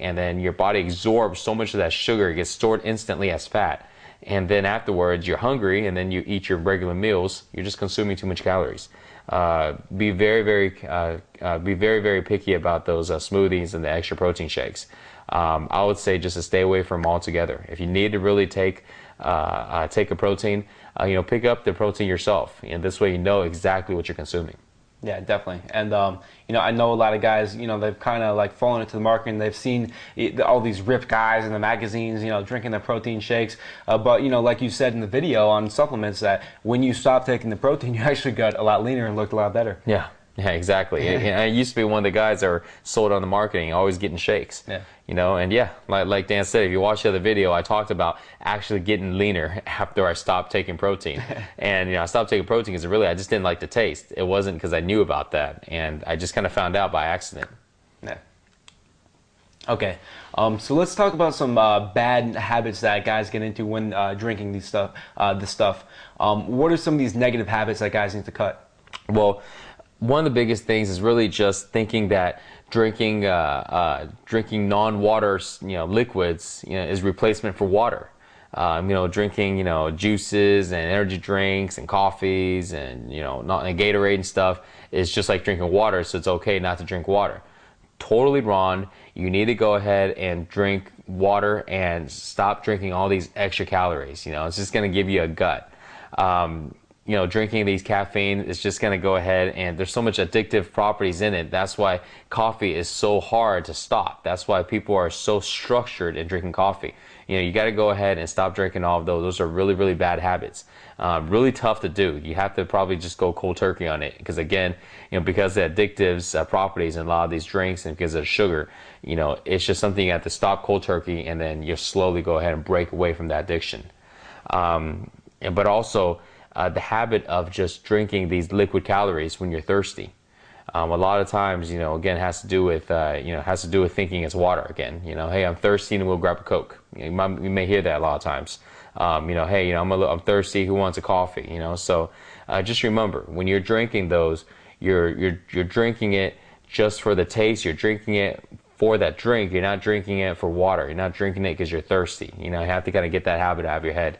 and then your body absorbs so much of that sugar, it gets stored instantly as fat. And then afterwards, you're hungry, and then you eat your regular meals. You're just consuming too much calories. Be very, very picky about those smoothies and the extra protein shakes. I would say just to stay away from them altogether. If you need to really take a protein, pick up the protein yourself, and this way you know exactly what you're consuming. Yeah, definitely. And, I know a lot of guys, they've kind of like fallen into the market and they've seen all these ripped guys in the magazines, drinking the protein shakes. But, like you said in the video on supplements, that when you stop taking the protein, you actually got a lot leaner and looked a lot better. Yeah. Yeah, exactly. I used to be one of the guys that were sold on the marketing, always getting shakes. Yeah. And yeah, like Dan said, if you watch the other video, I talked about actually getting leaner after I stopped taking protein. And I stopped taking protein because I just didn't like the taste. It wasn't because I knew about that, and I just kind of found out by accident. Yeah. Okay, so let's talk about some bad habits that guys get into when drinking this stuff. What are some of these negative habits that guys need to cut? Well, one of the biggest things is really just thinking that drinking non-water liquids is replacement for water. Drinking juices and energy drinks and coffees and Gatorade and stuff is just like drinking water, so it's okay not to drink water. Totally wrong. You need to go ahead and drink water and stop drinking all these extra calories. It's just going to give you a gut. Drinking these caffeine is just going to go ahead, and there's so much addictive properties in it. That's why coffee is so hard to stop. That's why people are so structured in drinking coffee. You got to go ahead and stop drinking all of those. Those are really, really bad habits. Really tough to do. You have to probably just go cold turkey on it, because again, because of the addictive properties in a lot of these drinks and because of the sugar, it's just something you have to stop cold turkey, and then you slowly go ahead and break away from that addiction. But also, the habit of just drinking these liquid calories when you're thirsty. A lot of times, again, has to do with thinking it's water again. Hey, I'm thirsty and we'll grab a Coke. You may hear that a lot of times. Hey, I'm thirsty. Who wants a coffee? So just remember, when you're drinking those, you're drinking it just for the taste. You're drinking it for that drink. You're not drinking it for water. You're not drinking it because you're thirsty. You have to kind of get that habit out of your head.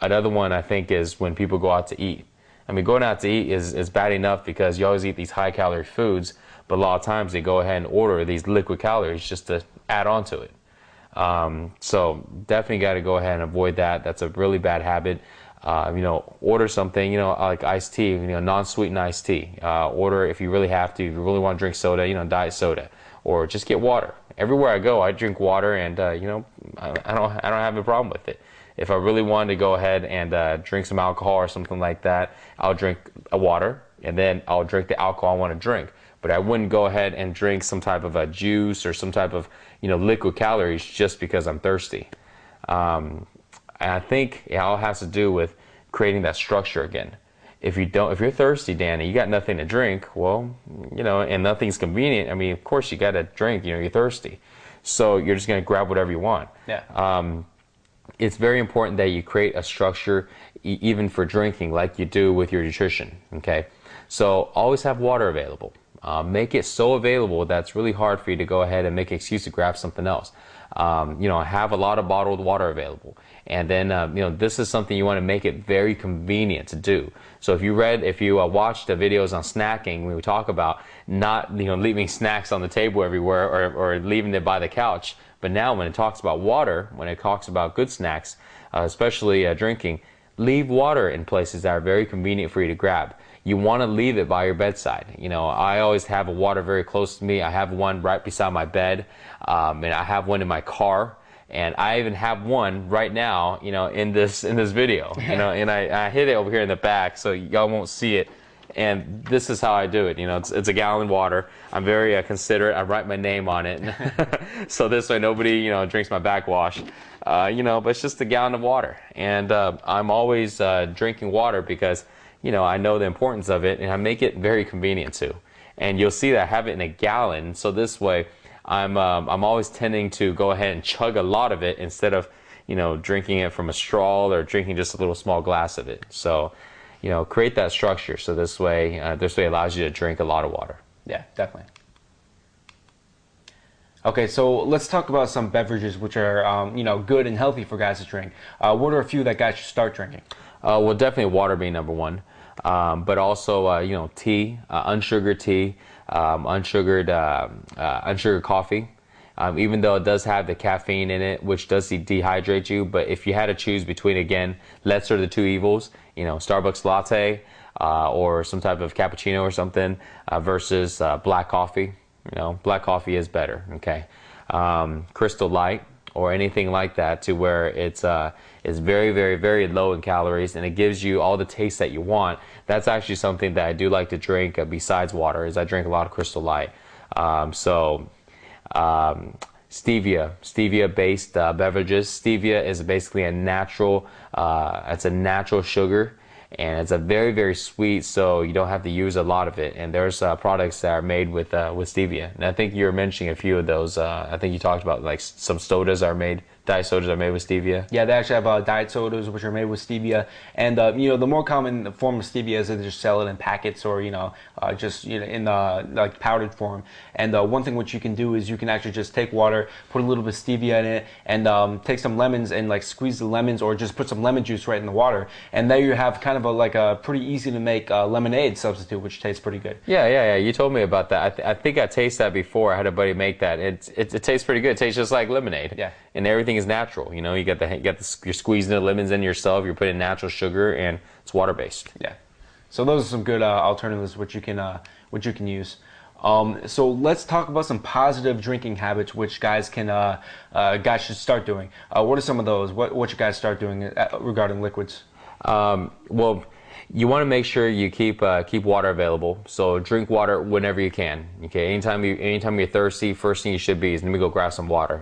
Another one, I think, is when people go out to eat. Going out to eat is bad enough because you always eat these high-calorie foods, but a lot of times they go ahead and order these liquid calories just to add on to it. So definitely got to go ahead and avoid that. That's a really bad habit. Order something, like iced tea, non-sweetened iced tea. Order if you really have to. If you really want to drink soda, diet soda, or just get water. Everywhere I go, I drink water, and I don't have a problem with it. If I really wanted to go ahead and drink some alcohol or something like that, I'll drink a water, and then I'll drink the alcohol I want to drink. But I wouldn't go ahead and drink some type of a juice or some type of liquid calories just because I'm thirsty. And I think it all has to do with creating that structure again. If you're thirsty, Danny, you got nothing to drink, well, and nothing's convenient. Of course you got to drink. You're thirsty, so you're just gonna grab whatever you want. Yeah. It's very important that you create a structure even for drinking, like you do with your nutrition. Okay, so always have water available. Make it so available that it's really hard for you to go ahead and make an excuse to grab something else. Have a lot of bottled water available, and then this is something you want to make it very convenient to do. So if you watched the videos on snacking, we talk about not leaving snacks on the table everywhere or leaving it by the couch. But now when it talks about water, when it talks about good snacks, especially drinking, leave water in places that are very convenient for you to grab. You want to leave it by your bedside. I always have a water very close to me. I have one right beside my bed, and I have one in my car, and I even have one right now, in this video, and I hid it over here in the back so y'all won't see it. And this is how I do it. It's a gallon of water. I'm very considerate. I write my name on it, so this way nobody drinks my backwash. But it's just a gallon of water, and I'm always drinking water because I know the importance of it, and I make it very convenient too. And you'll see that I have it in a gallon, so this way I'm always tending to go ahead and chug a lot of it instead of drinking it from a straw or drinking just a little small glass of it. So create that structure, so this way allows you to drink a lot of water. Yeah, definitely. Okay, so let's talk about some beverages which are, good and healthy for guys to drink. What are a few that guys should start drinking? Well, definitely water being number one, but also tea, unsugared tea, unsugared coffee. Even though it does have the caffeine in it, which does dehydrate you, but if you had to choose between, again, lesser of the two evils, Starbucks latte or some type of cappuccino or something versus black coffee. Black coffee is better. Okay, Crystal Light or anything like that, to where it's very, very, very low in calories and it gives you all the taste that you want. That's actually something that I do like to drink besides water. Is I drink a lot of Crystal Light. Stevia-based beverages. Stevia is basically a natural. It's a natural sugar, and it's a very, very sweet. So you don't have to use a lot of it. And there's products that are made with stevia. And I think you were mentioning a few of those. I think you talked about like some sodas are made. Diet sodas are made with stevia. Yeah, they actually have diet sodas which are made with stevia, and the more common form of stevia is that they just sell it in packets or just in like powdered form. And one thing which you can do is you can actually just take water, put a little bit of stevia in it, and take some lemons and like squeeze the lemons, or just put some lemon juice right in the water, and there you have kind of like a pretty easy to make lemonade substitute, which tastes pretty good. Yeah. You told me about that. I think I tasted that before. I had a buddy make that. It tastes pretty good. It tastes just like lemonade. Yeah. And everything is natural. You're squeezing the lemons in yourself. You're putting natural sugar, and it's water based. Yeah. So those are some good alternatives which you can use. So let's talk about some positive drinking habits which guys should start doing. What are some of those? What should guys start doing regarding liquids? Well, you want to make sure you keep water available. So drink water whenever you can. Okay. Anytime you're thirsty, first thing you should be is let me go grab some water.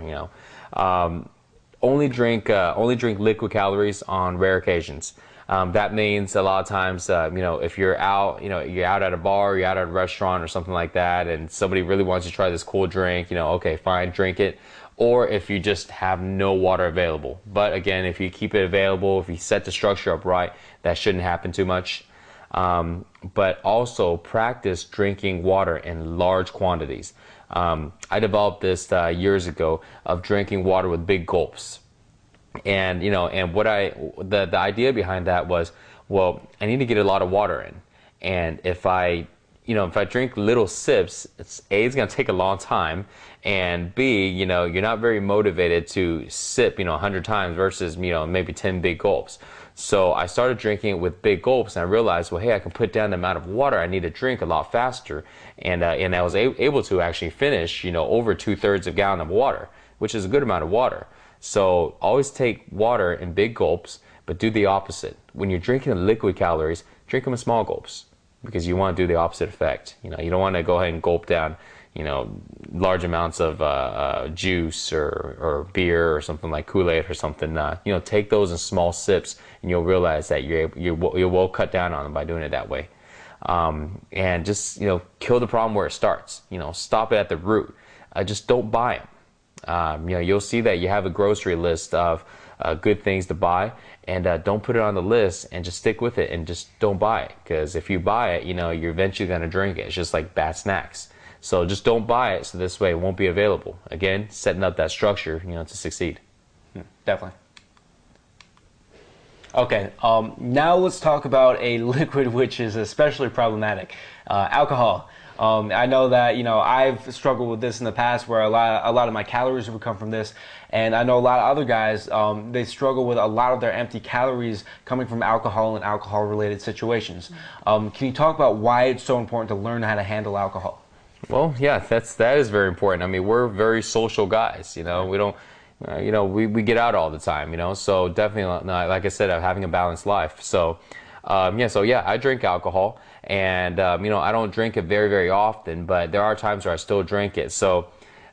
Only drink liquid calories on rare occasions. That means a lot of times, if you're out, you're out at a bar, you're out at a restaurant or something like that, and somebody really wants you to try this cool drink, okay, fine, drink it. Or if you just have no water available. But again, if you keep it available, if you set the structure up right, that shouldn't happen too much. But also practice drinking water in large quantities. I developed this years ago of drinking water with big gulps. And the idea behind that was, well, I need to get a lot of water in. And if I drink little sips, it's going to take a long time, and B, you're not very motivated to sip, 100 times versus, maybe 10 big gulps. So I started drinking it with big gulps, and I realized, well, hey, I can put down the amount of water I need to drink a lot faster, and I was able to actually finish, over 2/3 of a gallon of water, which is a good amount of water. So always take water in big gulps, but do the opposite. When you're drinking liquid calories, drink them in small gulps, because you want to do the opposite effect. You don't want to go ahead and gulp down, large amounts of juice or beer or something like Kool-Aid or something. Take those in small sips, and you'll realize that you will cut down on them by doing it that way. And just kill the problem where it starts. Stop it at the root. Just don't buy them. You'll see that you have a grocery list of good things to buy, and don't put it on the list, and just stick with it and just don't buy it, because if you buy it, you're eventually going to drink it. It's just like bad snacks. So just don't buy it, so this way it won't be available. Again, setting up that structure, to succeed. Definitely. Okay, now let's talk about a liquid which is especially problematic, alcohol. I know that I've struggled with this in the past, where a lot of my calories would come from this, and I know a lot of other guys they struggle with a lot of their empty calories coming from alcohol and alcohol-related situations. Can you talk about why it's so important to learn how to handle alcohol? Well, yeah, that is very important. I mean, we're very social guys. We don't. We get out all the time. So definitely, like I said, having a balanced life. So. I drink alcohol, and I don't drink it very, very often, but there are times where I still drink it. So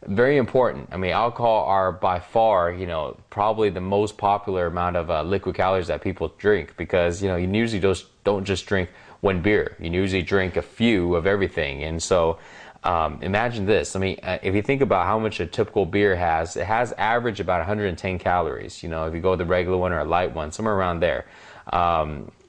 very important. I mean, alcohol are by far, probably the most popular amount of liquid calories that people drink, because you usually don't just drink one beer. You usually drink a few of everything. And so imagine this. I mean, if you think about how much a typical beer has, it has average about 110 calories. If you go with the regular one or a light one, somewhere around there.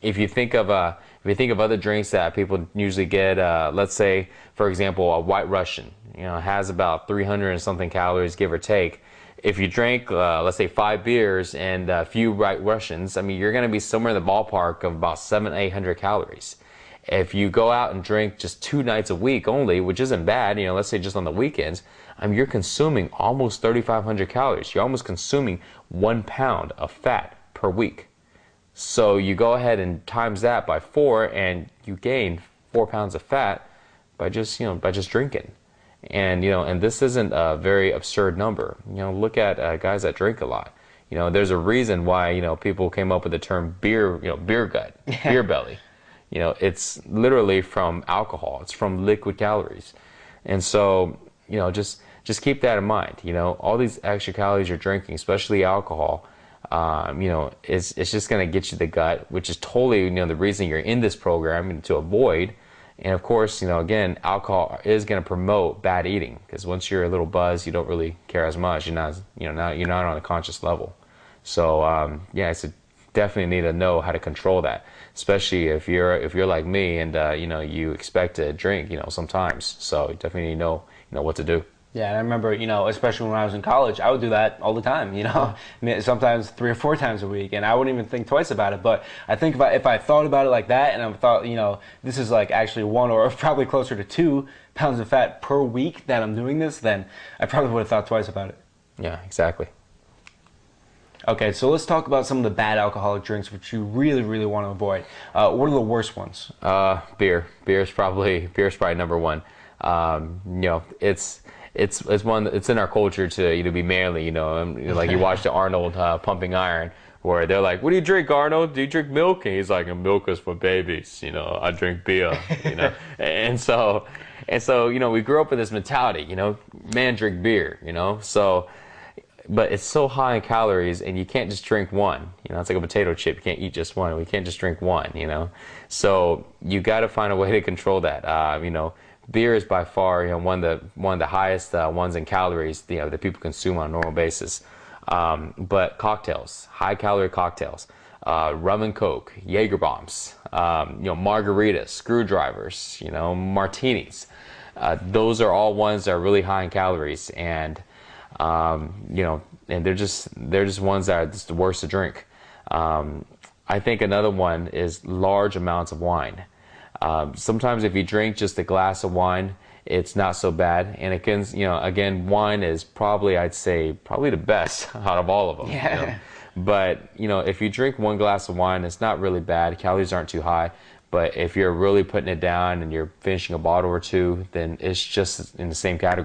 If you think of other drinks that people usually get, let's say, for example, a White Russian. has about 300 and something calories, give or take. If you drank, let's say 5 beers and a few White Russians, I mean, you're going to be somewhere in the ballpark of about 800 calories. If you go out and drink just 2 nights a week only, which isn't bad, let's say just on the weekends, I mean, you're consuming almost 3,500 calories. You're almost consuming 1 pound of fat per week. So you go ahead and times that by 4, and you gain 4 pounds of fat by just drinking. And and this isn't a very absurd number. Look at guys that drink a lot. There's a reason why people came up with the term beer gut, beer belly. It's literally from alcohol. It's from liquid calories. And so just keep that in mind. All these extra calories you're drinking, especially alcohol, it's just going to get you the gut, which is totally the reason you're in this program, to avoid. And of course, again, alcohol is going to promote bad eating, because once you're a little buzzed, you don't really care as much. You're not, you're not on a conscious level. So yeah, it's definitely need to know how to control that, especially if you're like me and you expect to drink, sometimes. So you definitely need to know what to do. Yeah, and I remember, especially when I was in college, I would do that all the time, I mean, sometimes 3 or 4 times a week, and I wouldn't even think twice about it. But I think if I thought about it like that, and I thought, this is like actually 1 or probably closer to 2 pounds of fat per week that I'm doing this, then I probably would have thought twice about it. Yeah, exactly. Okay, so let's talk about some of the bad alcoholic drinks which you really, really want to avoid. What are the worst ones? Beer. Beer's probably number one. It's one. It's in our culture to be manly. Like you watch the Arnold Pumping Iron, where they're like, "What do you drink, Arnold? Do you drink milk?" And he's like, "Milk is for babies. I drink beer." and so we grew up with this mentality. Man drink beer. So. But it's so high in calories, and you can't just drink one. It's like a potato chip. You can't eat just one. We can't just drink one. So you got to find a way to control that. Beer is by far one of the highest ones in calories that people consume on a normal basis. But cocktails, high calorie cocktails, rum and coke, Jaeger bombs, margaritas, screwdrivers, martinis. Those are all ones that are really high in calories, and and they're just ones that are just the worst to drink. I think another one is large amounts of wine. Sometimes if you drink just a glass of wine, it's not so bad. And again, wine is probably, I'd say, probably the best out of all of them. Yeah. But if you drink 1 glass of wine, it's not really bad. Calories aren't too high. But if you're really putting it down and you're finishing a bottle or 2, then it's just in the same category.